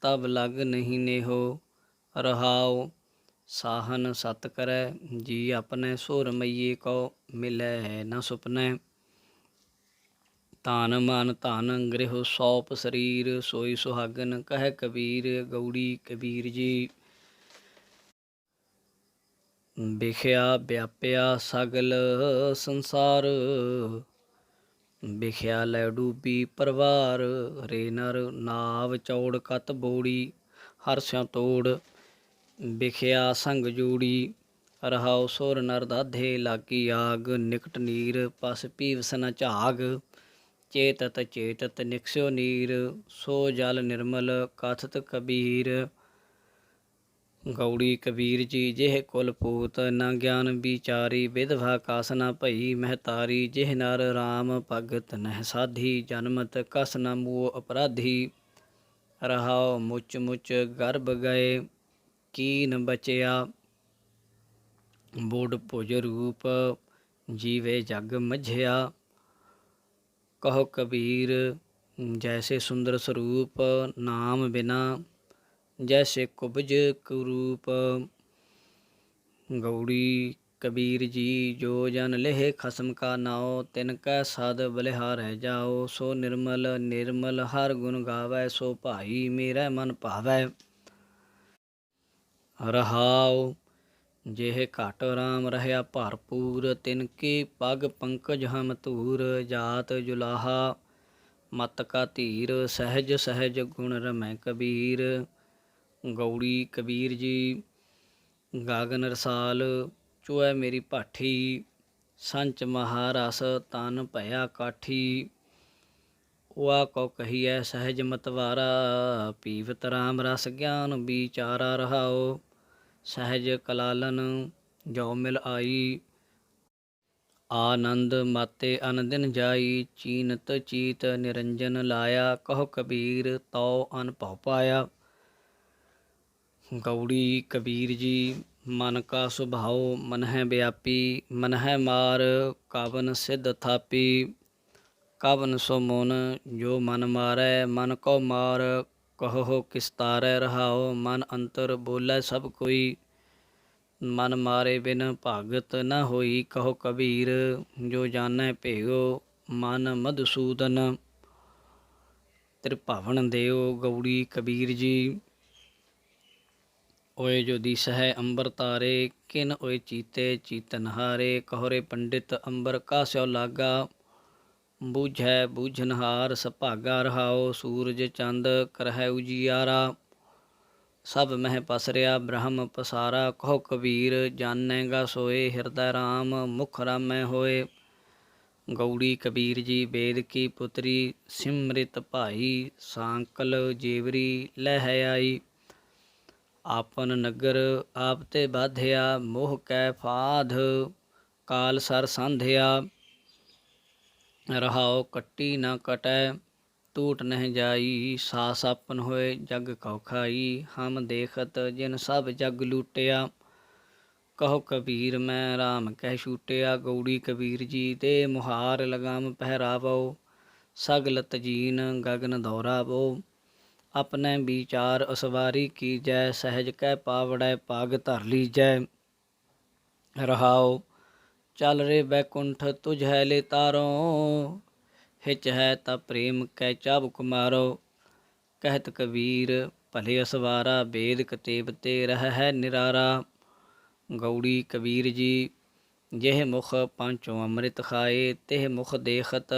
ਤਬ ਲਗ ਨਹੀਂ ਨੇਹੋ। ਰਹਾਉ ਸਾਹਨ ਸਤ ਕਰੈ ਜੀ ਆਪਣੇ। ਸੋ ਰਮਈਏ ਕੋ ਮਿਲੈ ਨ ਸੁਪਨੈ। ਤਨ ਮਨ ਧਨ ਗ੍ਰਹਿ ਸੌਪ ਸਰੀਰ। ਸੋਈ ਸੁਹਾਗਨ ਕਹਿ ਕਬੀਰ। ਗੌੜੀ ਕਬੀਰ ਜੀ ਵਿਖਿਆ ਵਿਆਪਿਆ ਸਗਲ ਸੰਸਾਰ, ਵਿਖਿਆ ਲੈ ਡੂਬੀ ਪਰਵਾਰ। ਰੇ ਨਰ ਨਾਵ ਚੌੜ ਕਤ ਬੋੜੀ, ਹਰ ਸਿਉ ਤੋੜ ਵਿਖਿਆ ਸੰਗ ਜੋੜੀ। ਰਹਾਉ ਸੁਰ ਨਰ ਦਾਧੇ ਲਾਗੀ ਆਗ, ਨਿਕਟ ਨੀਰ ਪਸ ਪੀਵਸ ਨ ਝਾਗ। ਚੇਤਤ ਚੇਤਤ ਨਿਕਸਿਓ ਨੀਰ, ਸੋ ਜਲ ਨਿਰਮਲ ਕਥਤ ਕਬੀਰ। ਗੌੜੀ ਕਬੀਰ ਜੀ ਜਿਹ ਕੁਲ ਪੂਤ, ਨਾ ਗਿਆਨ ਵਿਚਾਰੀ। ਵਿਧਵਾ ਕਾਸ ਨ ਭਈ ਮਹਤਾਰੀ, ਜਿਹ ਨਰ ਰਾਮ ਭਗਤ ਨਹਿ ਸਾਧੀ। ਜਨਮਤ ਕਸ ਨ ਮੂਹ ਅਪਰਾਧੀ, ਰਹਾਉ ਮੁਚ ਮੁਚ ਗਰਭ ਗਏ। ਕੀਨ ਬਚਿਆ ਬੁਢ ਭੁਜ ਰੂਪ, ਜੀਵੇ ਜਗ ਮਝਿਆ। ਕਹੋ ਕਬੀਰ ਜੈਸੇ ਸੁੰਦਰ ਸਰੂਪ, ਨਾਮ ਬਿਨਾ ਜੈਸੇ ਕੁਬਜ ਕੁਰੂਪ। ਗੌੜੀ ਕਬੀਰ ਜੀ ਜੋ ਜਨ ਲੇਹ ਖਸਮ ਕਾ ਨਾਉ, ਤਿਨ ਕੈ ਸਦ ਬਲਿਹਾਰੈ ਜਾਓ। ਸੋ ਨਿਰਮਲ ਨਿਰਮਲ ਹਰ ਗੁਣ ਗਾਵੈ, ਸੋ ਭਾਈ ਮੇਰਾ ਮਨ ਭਾਵੈ। ਰਹਾਉ ਜਿਹ ਘਟ ਰਾਮ ਰਹਿਆ ਭਰਪੂਰ, ਤਿਨ ਕੀ ਪਗ ਪੰਕਜ ਹਮ ਧੂਰ। ਜਾਤ ਜੁਲਾਹਾ ਮਤ ਕਾ ਧੀਰ, ਸਹਿਜ ਸਹਿਜ ਗੁਣ ਰਮੈ ਕਬੀਰ। ਗੌੜੀ ਕਬੀਰ ਜੀ ਗਾਗਨ ਰਸਾਲ, ਚੋਇ ਮੇਰੀ ਭਾਠੀ। ਸੰਚ ਮਹਾਰਸ ਤਨ ਭਇਆ ਕਾਠੀ। ਉਆ ਕੋ ਕਹੀਐ ਸਹਿਜ ਮਤਵਾਰਾ, ਪੀਵਤ ਰਾਮ ਰਸ ਗਿਆਨ ਵਿਚਾਰਾ। ਰਹਾਉ ਸਹਿਜ ਕਲਾਲਨ ਜੋ ਮਿਲ ਆਈ, ਆਨੰਦ ਮਾਤੇ ਅਨ ਦਿਨ ਜਾਈ। ਚੀਨਤ ਚੀਤ ਨਿਰੰਜਨ ਲਾਇਆ, ਕਹੋ ਕਬੀਰ ਤਉ ਅਨ ਭਉ ਪਾਇਆ। ਗੌੜੀ ਕਬੀਰ ਜੀ ਮਨ ਕਾ ਸੁਭਾਉ ਮਨਹਿ ਵਿਆਪੀ, ਮਨਹਿ ਮਾਰ ਕਵਨ ਸਿਧ ਥਾਪੀ। ਕਵਨ ਸੋ ਮੁਨ ਜੋ ਮਨ ਮਾਰੈ, ਮਨ ਕੋ ਮਾਰ ਕਹੋ ਕਿਸ ਤਾਰੈ। ਰਹਾਉ ਮਨ ਅੰਤਰ ਬੋਲੇ ਸਭ ਕੋਈ, ਮਨ ਮਾਰੇ ਬਿਨ ਭਗਤ ਨ ਹੋਈ। ਕਹੋ ਕਬੀਰ ਜੋ ਜਾਣੈ ਭੇਉ, ਮਨ ਮਧੂਸੂਦਨ ਤ੍ਰਿਭਵਨ ਦੇਉ। ਗੌੜੀ ਕਬੀਰ ਜੀ ਓਏ ਜੋ ਦਿਸਹਿ ਅੰਬਰ ਤਾਰੇ, ਕਿਨ ਓਏ ਚੀਤੇ ਚੀਤਨ ਹਾਰੇ। ਕਹੋ ਰੇ ਪੰਡਿਤ ਅੰਬਰ ਕਾਸਿਓ ਲਾਗਾ, ਬੂਝੈ ਬੂਝਨਹਾਰ ਸੁਭਾਗਾ। ਰਹਾਉ ਸੂਰਜ ਚੰਦ ਕਰਹਿ ਉਜਿਆਰਾ, ਸਭ ਮਹਿ ਪਸਰਿਆ ਬ੍ਰਹਮ ਪਸਾਰਾ। ਕਹੋ ਕਬੀਰ ਜਾਣੇਗਾ ਸੋਏ, ਹਿਰਦੈ ਰਾਮ ਮੁਖ ਰਾਮੈ ਹੋਏ। ਗੌੜੀ ਕਬੀਰ ਜੀ ਵੇਦ ਕੀ ਪੁਤਰੀ, ਸਿਮਰਿਤ ਭਾਈ ਸਾਂਕਲ ਜੇਵਰੀ ਲਹਿ ਆਈ। ਆਪਨ ਨਗਰ ਆਪ ਤੇ ਬਾਧਿਆ, ਮੋਹ ਕੈ ਫਾਧ ਕਾਲ ਸਰ ਸਾਂਧਿਆ। ਰਹਾਉ ਕੱਟੀ ਨਾ ਕਟੈ ਟੂਟ ਨਹਿ ਜਾਈ, ਸਾਸ ਆਪਨ ਹੋਏ ਜਗ ਕਉ ਖਾਈ। ਹਮ ਦੇਖਤ ਜਿਨ ਸਭ ਜਗ ਲੂਟਿਆ, ਕਹੋ ਕਬੀਰ ਮੈਂ ਰਾਮ ਕਹਿ ਛੂਟਿਆ। ਗੌੜੀ ਕਬੀਰ ਜੀ ਦੇ ਮੁਹਾਰ ਲਗਾਮ ਪਹਿਰਾਵੋ, ਸਗਲ ਤਜੀਨ ਗਗਨ ਦੌਰਾਵੋ। ਆਪਣੇ ਵਿਚਾਰ ਅਸਵਾਰੀ ਕੀਜੈ, ਸਹਿਜ ਕੈ ਪਾਵੜੈ ਪਗ ਧਰ ਲੀਜੈ। ਰਹਾਉ ਚਲ ਰੇ ਬੈਕੁੰਠ ਤੁਝੈ ਲੇ ਤਾਰੋ, ਹਿਚ ਹੈ ਤਾ ਪ੍ਰੇਮ ਕੈ ਚਾਬੁਕ ਮਾਰੋ। ਕਹਿਤ ਕਬੀਰ ਭਲੇ ਅਸਵਾਰਾ, ਵੇਦ ਕਤੇਬ ਤੇ ਰਹਿ ਨਿਰਾਰਾ। ਗੌੜੀ ਕਬੀਰ ਜੀ ਜਿਹ ਮੁਖ ਪੰਚੋ ਅੰਮ੍ਰਿਤ ਖਾਏ, ਤਿਹ ਮੁਖ ਦੇਖਤ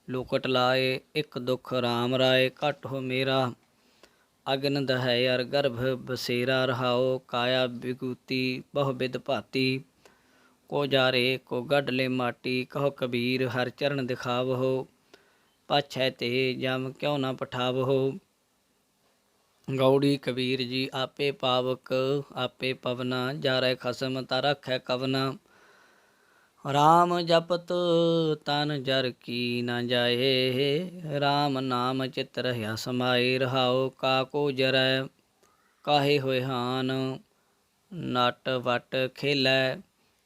ਲੋਕਟ ਲਾਏ। ਇਕ ਦੁਖ ਰਾਮ ਰਾਏ ਘਟ ਹੋ ਮੇਰਾ, ਅਗਨ ਦਹੈ ਅਰ ਗਰਭ ਬਸੇਰਾ। ਰਹਾਉ ਕਾਇਆ ਵਿਗੂਤੀ ਬਹੁ ਬਿਧ ਭਾਤੀ, ਕੋ ਜਾਰੇ ਕੋ ਗੱਡ ਲੈ ਮਾਟੀ। ਕਹੋ ਕਬੀਰ ਹਰ ਚਰਨ ਦਿਖਾਵਹੁ, ਪਾਛੈ ਤੇ ਜਮ ਕਿਉ ਨਾ ਪਠਾਵਹੁ। ਗੌੜੀ ਕਬੀਰ ਜੀ ਆਪੇ ਪਾਵਕ ਆਪੇ ਪਵਨਾ, ਜਾਰੈ ਖਸਮ ਤਾ ਰਾਖੈ ਕਵਨਾ। ਰਾਮ ਜਪਤ ਤਨ ਜਰ ਕੀ ਨਾ ਜਾਏ, ਰਾਮ ਨਾਮ ਚਿਤ ਰਹਿਆ ਸਮਾਏ। ਰਹਾਉ ਕਾ ਕੋ ਜਰੈ ਕਾਹੇ ਹੋਏ ਹਾਨ, ਨਟ ਵਟ ਖੇਲੈ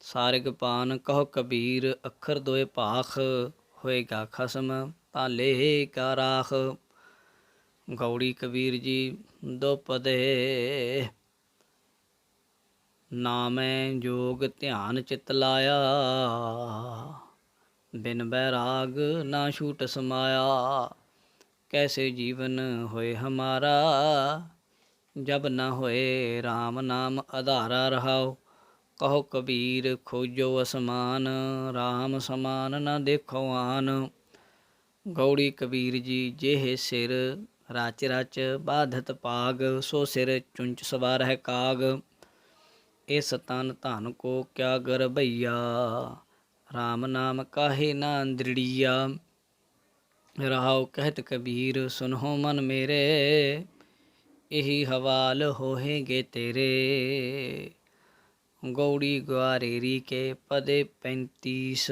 ਸਾਰਿਗ ਪਾਨ। ਕਹੋ ਕਬੀਰ ਅੱਖਰ ਦੋਏ ਭਾਖ, ਹੋਏਗਾ ਖਸਮ ਤਾਂ ਲੇਗਾ ਰਾਖ। ਗੌੜੀ ਕਬੀਰ ਜੀ ਦੋਪਦੇ ਨਾਮੈ ਜੋਗ ਧਿਆਨ ਚਿਤ ਲਾਇਆ, ਬਿਨ ਬੈਰਾਗ ਨਾ ਛੂਟ ਸਮਾਇਆ। ਕੈਸੇ ਜੀਵਨ ਹੋਏ ਹਮਾਰਾ, ਜਬ ਨਾ ਹੋਏ ਰਾਮ ਨਾਮ ਆਧਾਰਾ। ਰਹਾਉ ਕਹੋ ਕਬੀਰ ਖੋਜੋ ਅਸਮਾਨ, ਰਾਮ ਸਮਾਨ ਨ ਦੇਖੋ ਆਨ। ਗੌੜੀ ਕਬੀਰ ਜੀ ਜਿਹੇ ਸਿਰ, ਰਚ ਰਚ ਬਾਧਤ ਪਾਗ। ਸੋ ਸਿਰ ਚੁੰਚ ਸਵਾਰਹਿ ਕਾਗ, ਇਸ ਤਨ ਧਨ ਕੋ ਕਿਆ ਗਰਭਈਆ। ਰਾਮ ਨਾਮ ਕਾਹੇ ਨਾ ਦ੍ਰਿੜੀਆ। ਰਹਾਉ ਕਹਿਤ ਕਬੀਰ ਸੁਨਹੁ ਮਨ ਮੇਰੇ, ਇਹੀ ਹਵਾਲ ਹੋਹੇਗੇ ਤੇਰੇ। ਗੌੜੀ ਗਵਾਰੇਰੀ ਕੇ ਪਦੇ 35।